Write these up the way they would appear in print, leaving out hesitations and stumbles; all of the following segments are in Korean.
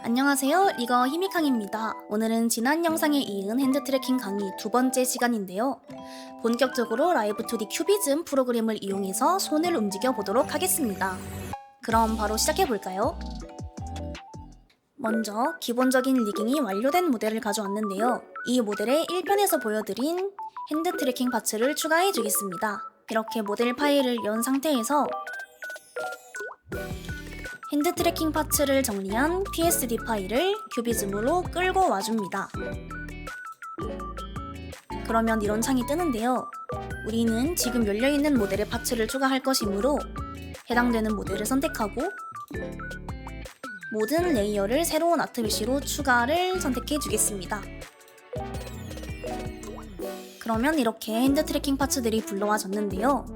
안녕하세요, 리거 히미캉입니다. 오늘은 지난 영상에 이은 핸드 트래킹 강의 두 번째 시간인데요. 본격적으로 라이브 2D 큐비즘 프로그램을 이용해서 손을 움직여 보도록 하겠습니다. 그럼 바로 시작해 볼까요? 먼저 기본적인 리깅이 완료된 모델을 가져왔는데요. 이 모델에 1편에서 보여드린 핸드 트래킹 파츠를 추가해 주겠습니다. 이렇게 모델 파일을 연 상태에서 핸드 트래킹 파츠를 정리한 PSD 파일을 큐비즘으로 끌고 와줍니다. 그러면 이런 창이 뜨는데요. 우리는 지금 열려있는 모델의 파츠를 추가할 것이므로 해당되는 모델을 선택하고 모든 레이어를 새로운 아트메쉬로 추가를 선택해 주겠습니다. 그러면 이렇게 핸드 트래킹 파츠들이 불러와졌는데요.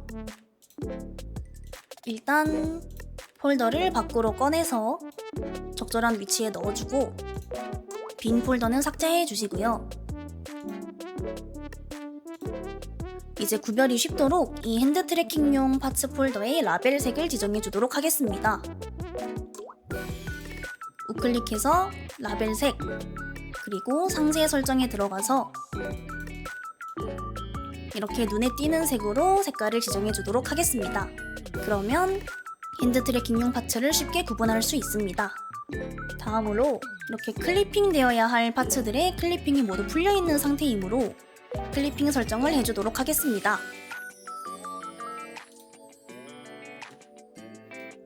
일단 폴더를 밖으로 꺼내서 적절한 위치에 넣어주고 빈 폴더는 삭제해 주시고요. 이제 구별이 쉽도록 이 핸드 트래킹용 파츠 폴더의 라벨 색을 지정해 주도록 하겠습니다. 우클릭해서 라벨 색, 그리고 상세 설정에 들어가서 이렇게 눈에 띄는 색으로 색깔을 지정해 주도록 하겠습니다. 그러면 핸드 트래킹용 파츠를 쉽게 구분할 수 있습니다. 다음으로 이렇게 클리핑 되어야 할 파츠들의 클리핑이 모두 풀려있는 상태이므로 클리핑 설정을 해주도록 하겠습니다.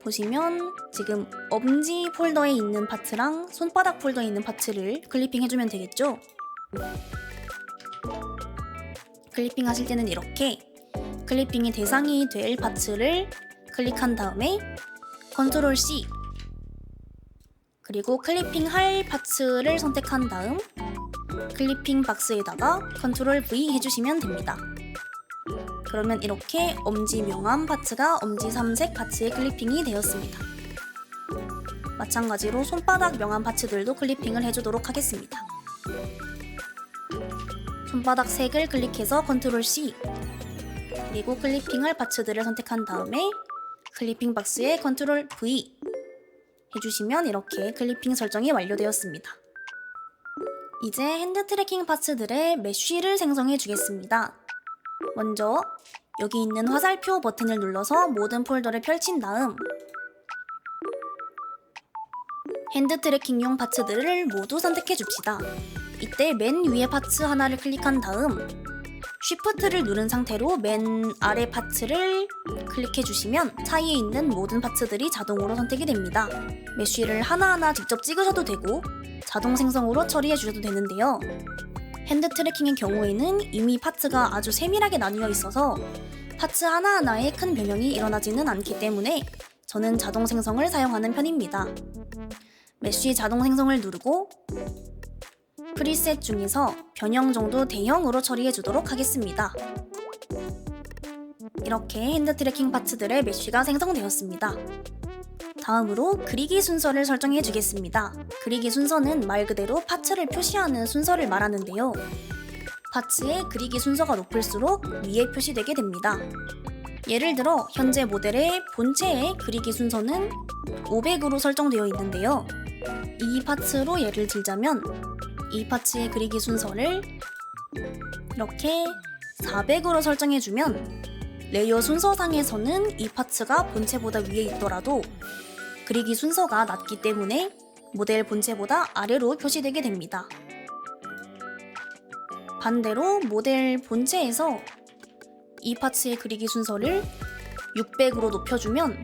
보시면 지금 엄지 폴더에 있는 파츠랑 손바닥 폴더에 있는 파츠를 클리핑 해주면 되겠죠? 클리핑 하실 때는 이렇게 클리핑의 대상이 될 파츠를 클릭한 다음에 컨트롤 C 그리고 클리핑 할 파츠를 선택한 다음 클리핑 박스에다가 컨트롤 V 해주시면 됩니다. 그러면 이렇게 엄지 명암 파츠가 엄지 3색 파츠에 클리핑이 되었습니다. 마찬가지로 손바닥 명암 파츠들도 클리핑을 해주도록 하겠습니다. 손바닥 색을 클릭해서 컨트롤 C 그리고 클리핑할 파츠들을 선택한 다음에 클리핑 박스에 컨트롤 V 해주시면 이렇게 클리핑 설정이 완료되었습니다. 이제 핸드 트래킹 파츠들의 메쉬를 생성해 주겠습니다. 먼저 여기 있는 화살표 버튼을 눌러서 모든 폴더를 펼친 다음 핸드 트래킹용 파츠들을 모두 선택해 줍시다. 이때 맨 위에 파츠 하나를 클릭한 다음 쉬프트를 누른 상태로 맨 아래 파츠를 클릭해 주시면 차이에 있는 모든 파츠들이 자동으로 선택이 됩니다. 메쉬를 하나하나 직접 찍으셔도 되고 자동 생성으로 처리해 주셔도 되는데요. 핸드 트래킹의 경우에는 이미 파츠가 아주 세밀하게 나뉘어 있어서 파츠 하나하나에 큰 변형이 일어나지는 않기 때문에 저는 자동 생성을 사용하는 편입니다. 메쉬 자동 생성을 누르고 프리셋 중에서 변형 정도 대형으로 처리해 주도록 하겠습니다. 이렇게 핸드 트래킹 파츠들의 메쉬가 생성되었습니다. 다음으로 그리기 순서를 설정해 주겠습니다. 그리기 순서는 말 그대로 파츠를 표시하는 순서를 말하는데요. 파츠의 그리기 순서가 높을수록 위에 표시되게 됩니다. 예를 들어 현재 모델의 본체의 그리기 순서는 500으로 설정되어 있는데요. 이 파츠로 예를 들자면 이 파츠의 그리기 순서를 이렇게 400으로 설정해주면 레이어 순서상에서는 이 파츠가 본체보다 위에 있더라도 그리기 순서가 낮기 때문에 모델 본체보다 아래로 표시되게 됩니다. 반대로 모델 본체에서 이 파츠의 그리기 순서를 600으로 높여주면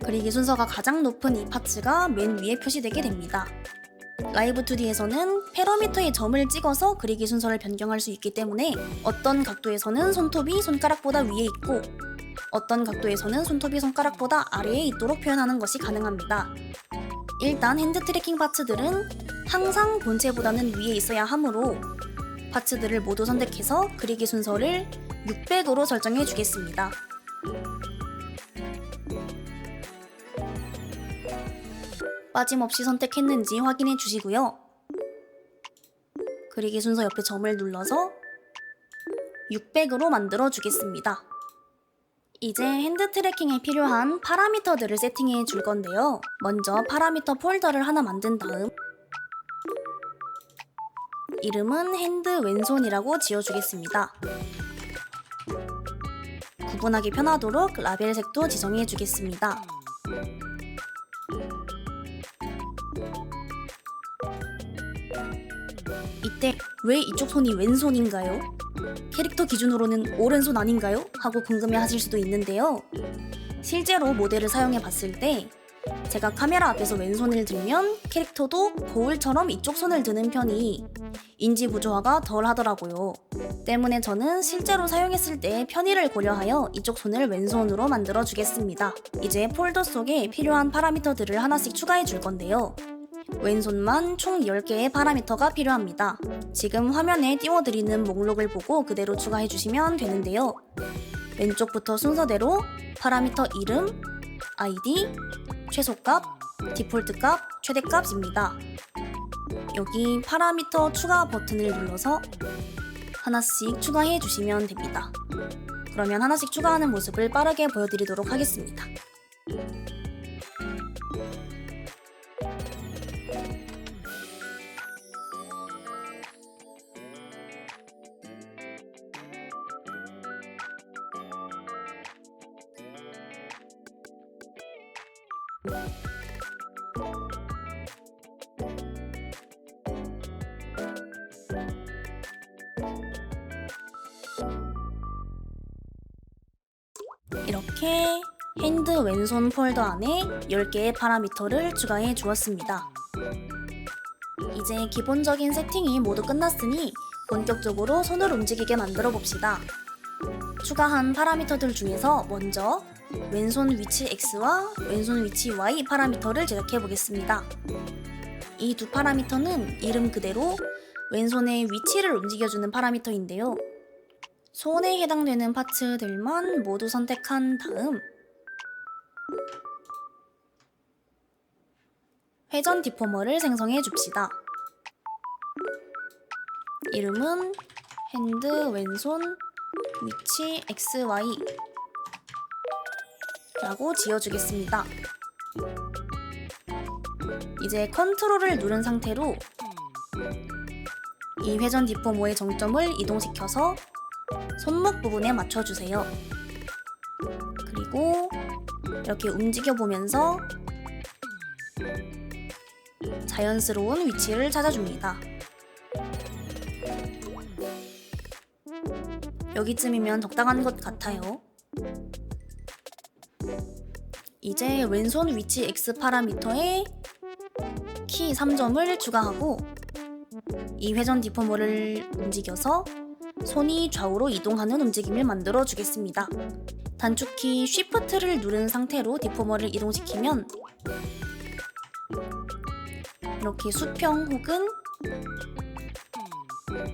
그리기 순서가 가장 높은 이 파츠가 맨 위에 표시되게 됩니다. 라이브 2D에서는 패러미터의 점을 찍어서 그리기 순서를 변경할 수 있기 때문에 어떤 각도에서는 손톱이 손가락보다 위에 있고 어떤 각도에서는 손톱이 손가락보다 아래에 있도록 표현하는 것이 가능합니다. 일단 핸드 트래킹 파츠들은 항상 본체보다는 위에 있어야 하므로 파츠들을 모두 선택해서 그리기 순서를 600으로 설정해 주겠습니다. 빠짐없이 선택했는지 확인해 주시고요. 그리기 순서 옆에 점을 눌러서 600으로 만들어 주겠습니다. 이제 핸드 트래킹에 필요한 파라미터들을 세팅해 줄 건데요. 먼저 파라미터 폴더를 하나 만든 다음 이름은 핸드 왼손이라고 지어주겠습니다. 구분하기 편하도록 라벨 색도 지정해 주겠습니다. 이때 왜 이쪽 손이 왼손인가요? 캐릭터 기준으로는 오른손 아닌가요? 하고 궁금해 하실 수도 있는데요. 실제로 모델을 사용해 봤을 때 제가 카메라 앞에서 왼손을 들면 캐릭터도 거울처럼 이쪽 손을 드는 편이 인지 부조화가 덜 하더라고요. 때문에 저는 실제로 사용했을 때 편의를 고려하여 이쪽 손을 왼손으로 만들어 주겠습니다. 이제 폴더 속에 필요한 파라미터들을 하나씩 추가해 줄 건데요. 왼손만 총 10개의 파라미터가 필요합니다. 지금 화면에 띄워드리는 목록을 보고 그대로 추가해 주시면 되는데요. 왼쪽부터 순서대로 파라미터 이름, 아이디, 최소값, 디폴트값, 최대값입니다. 여기 파라미터 추가 버튼을 눌러서 하나씩 추가해 주시면 됩니다. 그러면 하나씩 추가하는 모습을 빠르게 보여드리도록 하겠습니다. 이렇게 핸드 왼손 폴더 안에 10개의 파라미터를 추가해 주었습니다. 이제 기본적인 세팅이 모두 끝났으니 본격적으로 손을 움직이게 만들어 봅시다. 추가한 파라미터들 중에서 먼저 왼손 위치 X와 왼손 위치 Y 파라미터를 제작해 보겠습니다. 이 두 파라미터는 이름 그대로 왼손의 위치를 움직여주는 파라미터인데요. 손에 해당되는 파츠들만 모두 선택한 다음 회전 디포머를 생성해 줍시다. 이름은 핸드 왼손 위치 XY 라고 지어주겠습니다. 이제 컨트롤을 누른 상태로 이 회전 디포머의 정점을 이동시켜서 손목 부분에 맞춰주세요. 그리고 이렇게 움직여보면서 자연스러운 위치를 찾아줍니다. 여기쯤이면 적당한 것 같아요. 이제 왼손 위치 X 파라미터에 키 3점을 추가하고 이 회전 디포머를 움직여서 손이 좌우로 이동하는 움직임을 만들어 주겠습니다. 단축키 Shift를 누른 상태로 디포머를 이동시키면 이렇게 수평 혹은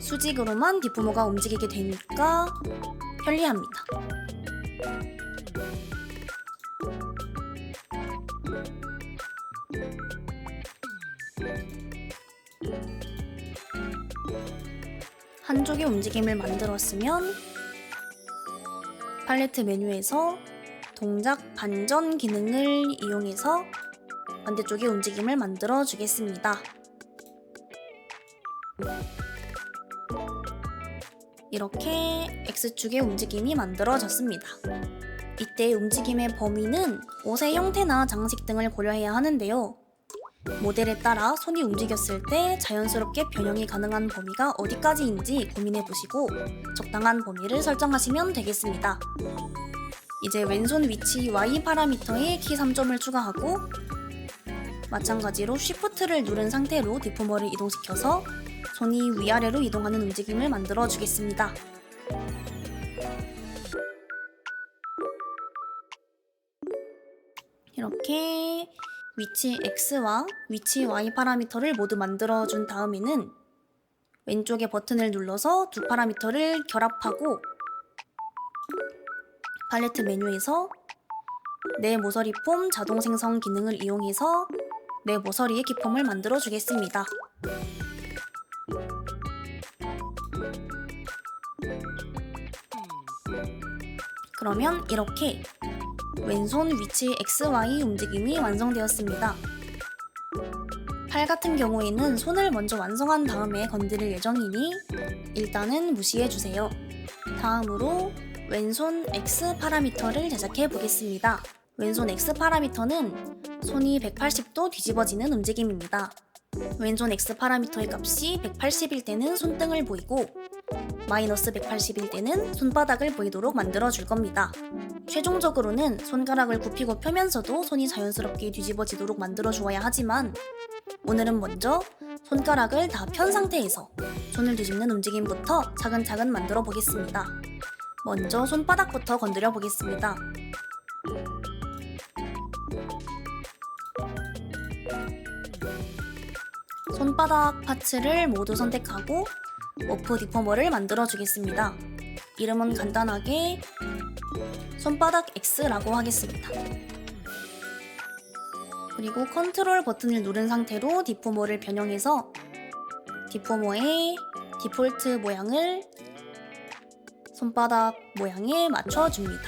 수직으로만 디포머가 움직이게 되니까 편리합니다. 한쪽의 움직임을 만들었으면 팔레트 메뉴에서 동작 반전 기능을 이용해서 반대쪽의 움직임을 만들어 주겠습니다. 이렇게 X축의 움직임이 만들어졌습니다. 이때 움직임의 범위는 옷의 형태나 장식 등을 고려해야 하는데요. 모델에 따라 손이 움직였을 때 자연스럽게 변형이 가능한 범위가 어디까지인지 고민해보시고 적당한 범위를 설정하시면 되겠습니다. 이제 왼손 위치 Y 파라미터에 키 3점을 추가하고 마찬가지로 Shift를 누른 상태로 디포머를 이동시켜서 손이 위아래로 이동하는 움직임을 만들어 주겠습니다. 이렇게 위치 X와 위치 Y 파라미터를 모두 만들어준 다음에는 왼쪽의 버튼을 눌러서 두 파라미터를 결합하고 팔레트 메뉴에서 내 모서리 폼 자동 생성 기능을 이용해서 내 모서리의 기폼을 만들어 주겠습니다. 그러면 이렇게 왼손 위치 XY 움직임이 완성되었습니다. 팔 같은 경우에는 손을 먼저 완성한 다음에 건드릴 예정이니 일단은 무시해주세요. 다음으로 왼손 X 파라미터를 제작해 보겠습니다. 왼손 X 파라미터는 손이 180도 뒤집어지는 움직임입니다. 왼손 X 파라미터의 값이 180일 때는 손등을 보이고 마이너스 180일 때는 손바닥을 보이도록 만들어줄 겁니다. 최종적으로는 손가락을 굽히고 펴면서도 손이 자연스럽게 뒤집어지도록 만들어 주어야 하지만 오늘은 먼저 손가락을 다 편 상태에서 손을 뒤집는 움직임부터 차근차근 만들어 보겠습니다. 먼저 손바닥부터 건드려 보겠습니다. 손바닥 파츠를 모두 선택하고 워프 디포머를 만들어 주겠습니다. 이름은 간단하게 손바닥 X라고 하겠습니다. 그리고 컨트롤 버튼을 누른 상태로 디포머를 변형해서 디포머의 디폴트 모양을 손바닥 모양에 맞춰줍니다.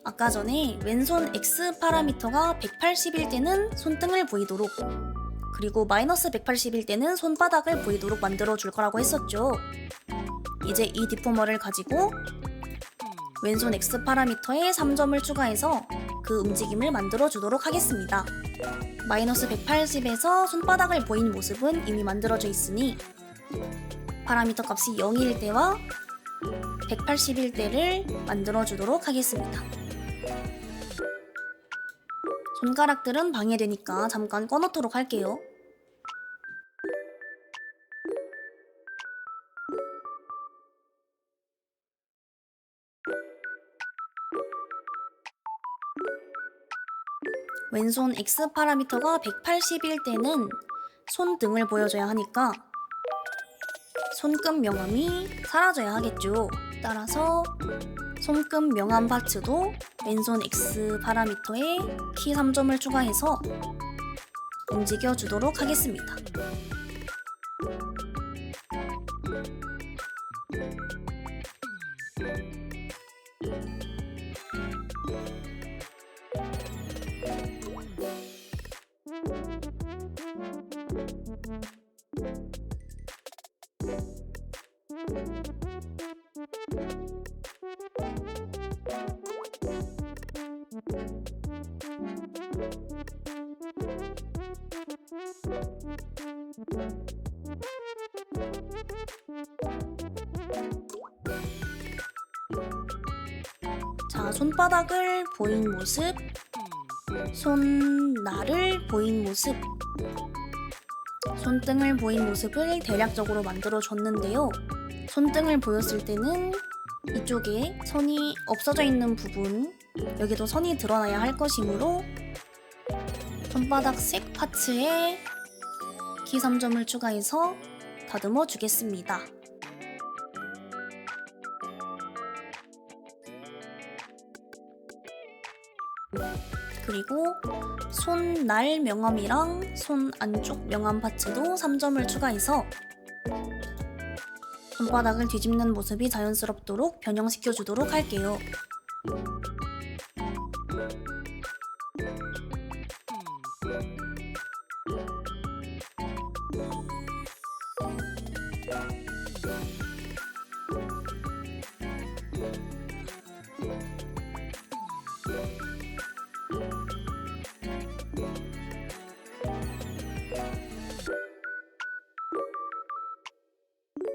아까 전에 왼손 X 파라미터가 180일 때는 손등을 보이도록 그리고 마이너스 180일 때는 손바닥을 보이도록 만들어 줄 거라고 했었죠. 이제 이 디포머를 가지고 왼손 X 파라미터에 3점을 추가해서 그 움직임을 만들어 주도록 하겠습니다. 마이너스 180에서 손바닥을 보인 모습은 이미 만들어져 있으니 파라미터 값이 0일 때와 180일 때를 만들어 주도록 하겠습니다. 손가락들은 방해되니까 잠깐 꺼놓도록 할게요. 왼손 X 파라미터가 180일 때는 손등을 보여줘야 하니까 손끝 명암이 사라져야 하겠죠. 따라서 손끝 명암 파츠도 왼손 X 파라미터에 키 3점을 추가해서 움직여 주도록 하겠습니다. 자, 손바닥을 보인 모습, 손날을 보인 모습, 손등을 보인 모습을 대략적으로 만들어 줬는데요. 손등을 보였을 때는 이쪽에 선이 없어져 있는 부분, 여기도 선이 드러나야 할 것이므로 손바닥 색 파츠에 키 3점을 추가해서 다듬어 주겠습니다. 그리고 손날 명암이랑 손 안쪽 명암 파츠도 3점을 추가해서 손바닥을 뒤집는 모습이 자연스럽도록 변형시켜 주도록 할게요.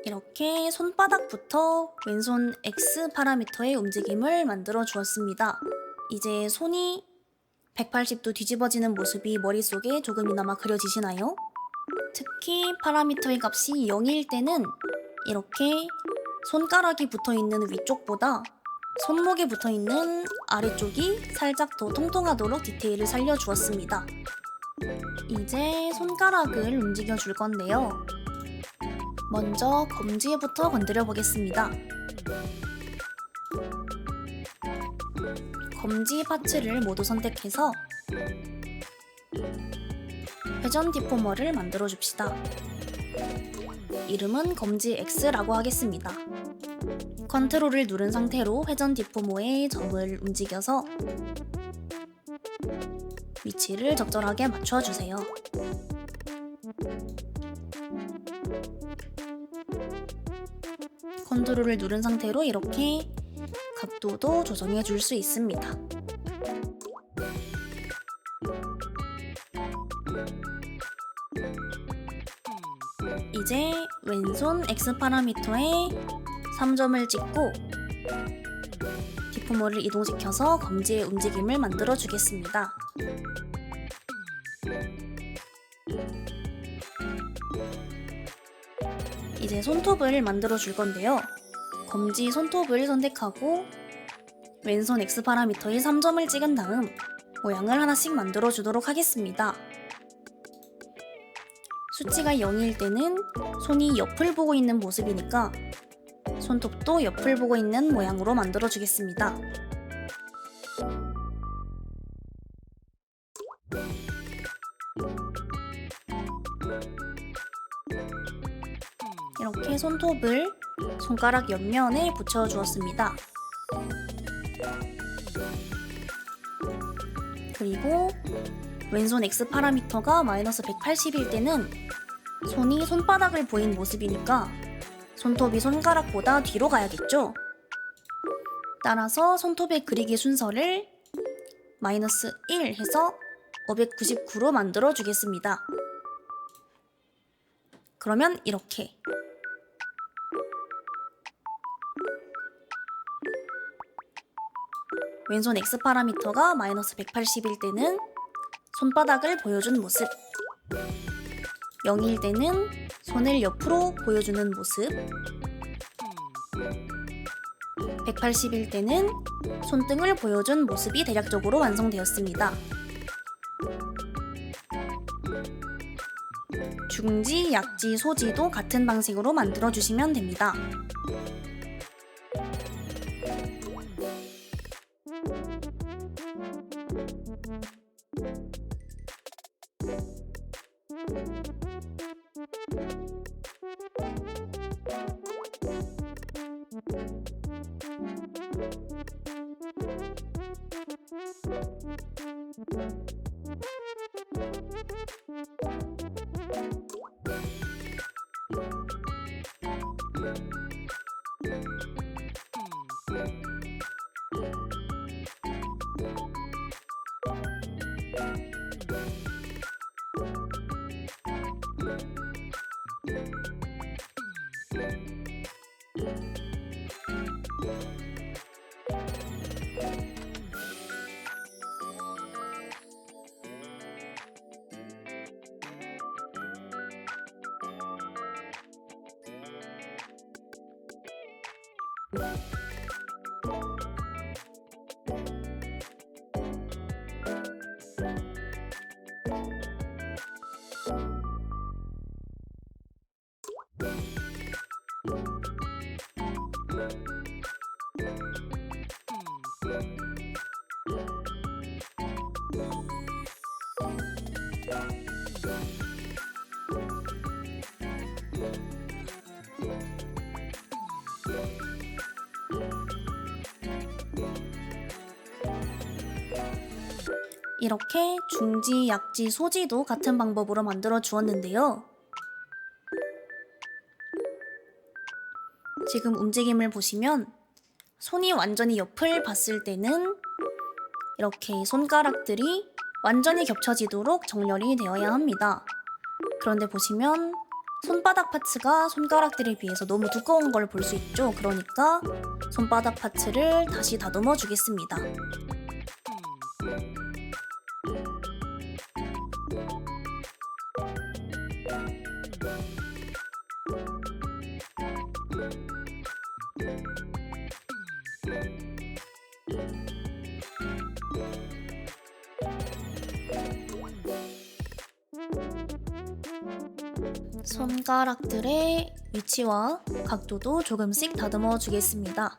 이렇게 손바닥부터 왼손 X 파라미터의 움직임을 만들어 주었습니다. 이제 손이 180도 뒤집어지는 모습이 머릿속에 조금이나마 그려지시나요? 특히 파라미터의 값이 0일 때는 이렇게 손가락이 붙어있는 위쪽보다 손목에 붙어있는 아래쪽이 살짝 더 통통하도록 디테일을 살려주었습니다. 이제 손가락을 움직여 줄 건데요. 먼저 검지부터 건드려 보겠습니다. 검지 파츠를 모두 선택해서 회전 디포머를 만들어 줍시다. 이름은 검지 X라고 하겠습니다. 컨트롤을 누른 상태로 회전 디포머의 점을 움직여서 위치를 적절하게 맞춰주세요. 컨트롤을 누른 상태로 이렇게 각도도 조정해 줄 수 있습니다. 이제 왼손 X 파라미터에 3점을 찍고 디포머를 이동시켜서 검지의 움직임을 만들어 주겠습니다. 이제 손톱을 만들어 줄 건데요. 검지 손톱을 선택하고 왼손 X 파라미터에 3점을 찍은 다음 모양을 하나씩 만들어 주도록 하겠습니다. 수치가 0일 때는 손이 옆을 보고 있는 모습이니까 손톱도 옆을 보고 있는 모양으로 만들어 주겠습니다. 이렇게 손톱을 손가락 옆면에 붙여 주었습니다. 그리고 왼손 X 파라미터가 마이너스 180일 때는 손이 손바닥을 보인 모습이니까 손톱이 손가락보다 뒤로 가야겠죠? 따라서 손톱의 그리기 순서를 마이너스 1 해서 599로 만들어 주겠습니다. 그러면 이렇게 왼손 X 파라미터가 마이너스 180일 때는 손바닥을 보여준 모습, 0일 때는 손을 옆으로 보여주는 모습, 180일 때는 손등을 보여준 모습이 대략적으로 완성되었습니다. 중지, 약지, 소지도 같은 방식으로 만들어 주시면 됩니다. 이렇게 중지, 약지, 소지도 같은 방법으로 만들어 주었는데요. 지금 움직임을 보시면 손이 완전히 옆을 봤을 때는 이렇게 손가락들이 완전히 겹쳐지도록 정렬이 되어야 합니다. 그런데 보시면 손바닥 파츠가 손가락들에 비해서 너무 두꺼운 걸 볼 수 있죠. 그러니까 손바닥 파츠를 다시 다듬어 주겠습니다. 손가락들의 위치와 각도도 조금씩 다듬어 주겠습니다.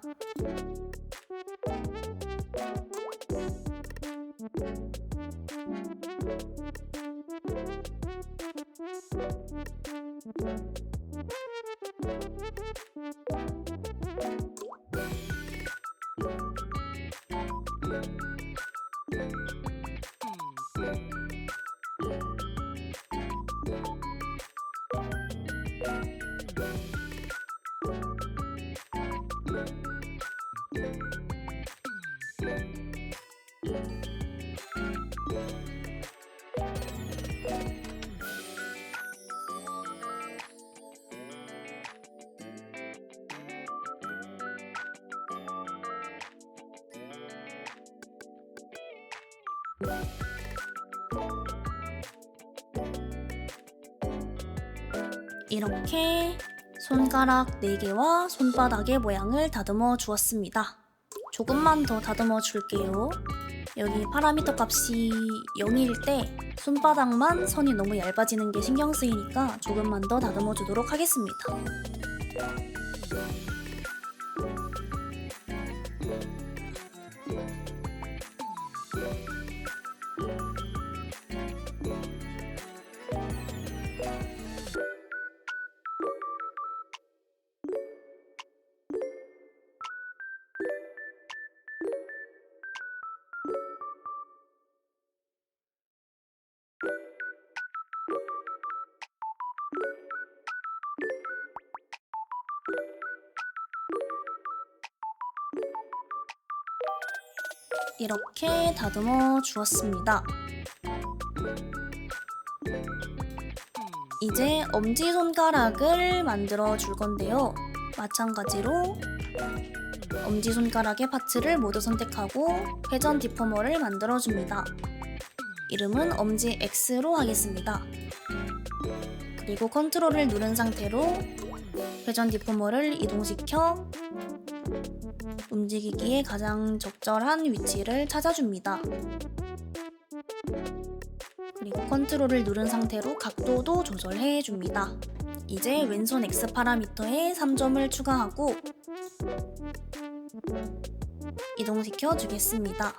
이렇게 손가락 4개와 손바닥의 모양을 다듬어 주었습니다. 조금만 더 다듬어 줄게요. 여기 파라미터 값이 0일 때 손바닥만 선이 너무 얇아지는 게 신경 쓰이니까 조금만 더 다듬어 주도록 하겠습니다. 이렇게 다듬어 주었습니다. 이제 엄지손가락을 만들어 줄 건데요. 마찬가지로 엄지손가락의 파츠를 모두 선택하고 회전 디포머를 만들어 줍니다. 이름은 엄지 X로 하겠습니다. 그리고 컨트롤을 누른 상태로 회전 디포머를 이동시켜 움직이기에 가장 적절한 위치를 찾아줍니다. 그리고 컨트롤을 누른 상태로 각도도 조절해줍니다. 이제 왼손 X 파라미터에 3점을 추가하고 이동시켜 주겠습니다.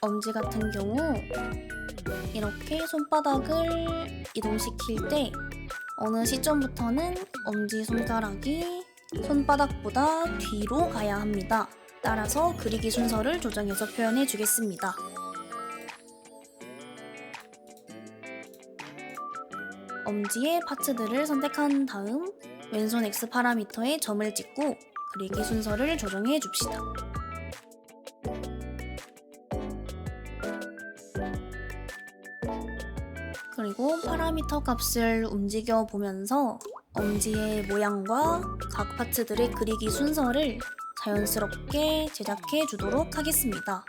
엄지 같은 경우 이렇게 손바닥을 이동시킬 때 어느 시점부터는 엄지손가락이 손바닥보다 뒤로 가야 합니다. 따라서 그리기 순서를 조정해서 표현해 주겠습니다. 엄지의 파츠들을 선택한 다음 왼손 X 파라미터에 점을 찍고 그리기 순서를 조정해 줍시다. 그리고 파라미터 값을 움직여 보면서 엄지의 모양과 각 파츠들의 그리기 순서를 자연스럽게 제작해 주도록 하겠습니다.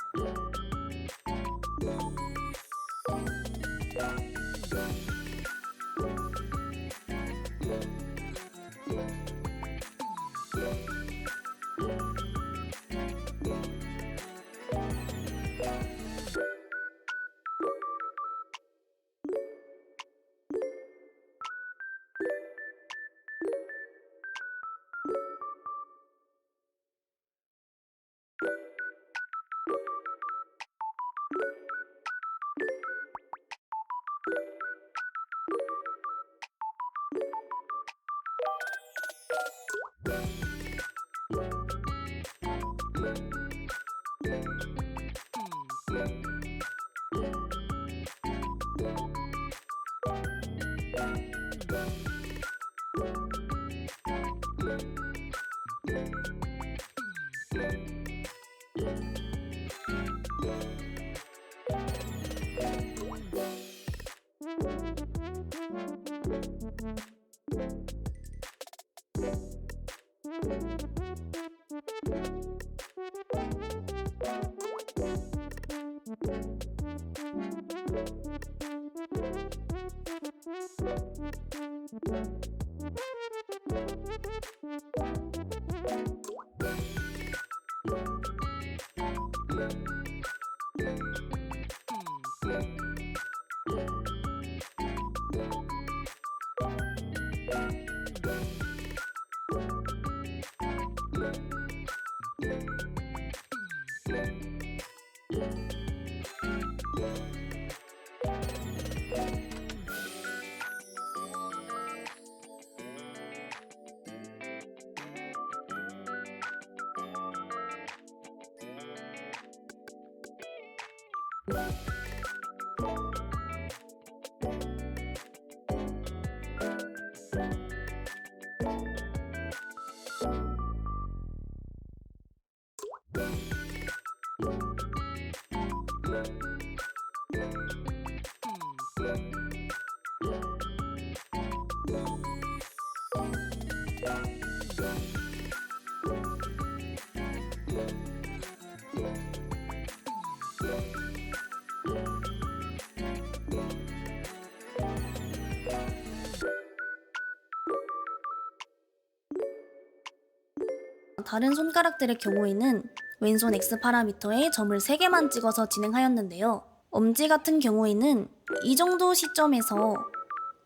다른 손가락들의 경우에는 왼손 X 파라미터에 점을 3개만 찍어서 진행하였는데요. 엄지 같은 경우에는 이 정도 시점에서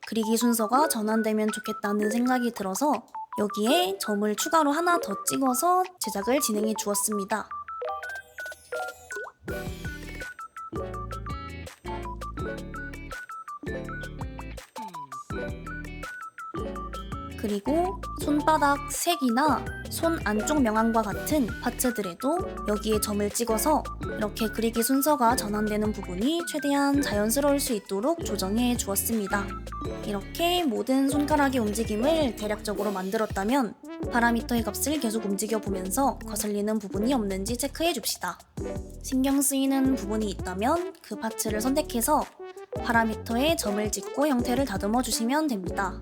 그리기 순서가 전환되면 좋겠다는 생각이 들어서 여기에 점을 추가로 하나 더 찍어서 제작을 진행해 주었습니다. 그리고 손바닥 색이나 손 안쪽 명암과 같은 파츠들에도 여기에 점을 찍어서 이렇게 그리기 순서가 전환되는 부분이 최대한 자연스러울 수 있도록 조정해 주었습니다. 이렇게 모든 손가락의 움직임을 대략적으로 만들었다면 파라미터의 값을 계속 움직여 보면서 거슬리는 부분이 없는지 체크해 줍시다. 신경 쓰이는 부분이 있다면 그 파츠를 선택해서 파라미터에 점을 찍고 형태를 다듬어 주시면 됩니다.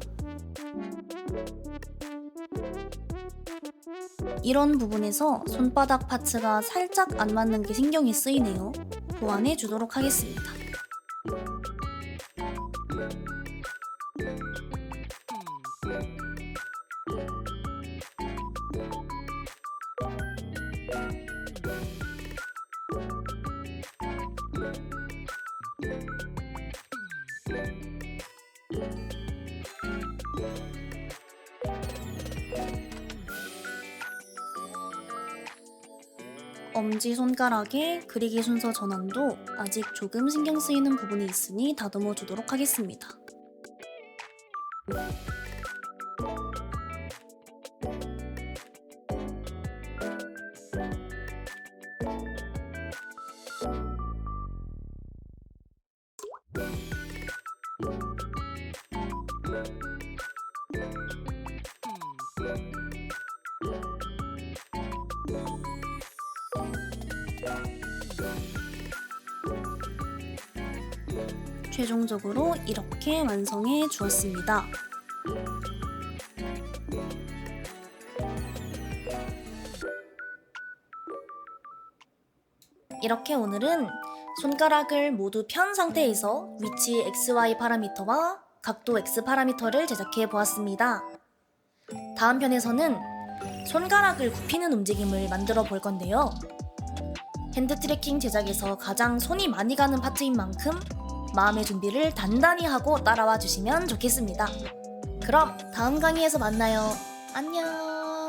이런 부분에서 손바닥 파츠가 살짝 안 맞는 게 신경이 쓰이네요. 보완해 주도록 하겠습니다. 엄지손가락의 그리기 순서 전환도 아직 조금 신경 쓰이는 부분이 있으니 다듬어 주도록 하겠습니다. 최종적으로 이렇게 완성해 주었습니다. 이렇게 오늘은 손가락을 모두 편 상태에서 위치 XY 파라미터와 각도 X 파라미터를 제작해 보았습니다. 다음 편에서는 손가락을 굽히는 움직임을 만들어 볼 건데요. 핸드 트래킹 제작에서 가장 손이 많이 가는 파트인 만큼 마음의 준비를 단단히 하고 따라와 주시면 좋겠습니다. 그럼 다음 강의에서 만나요. 안녕.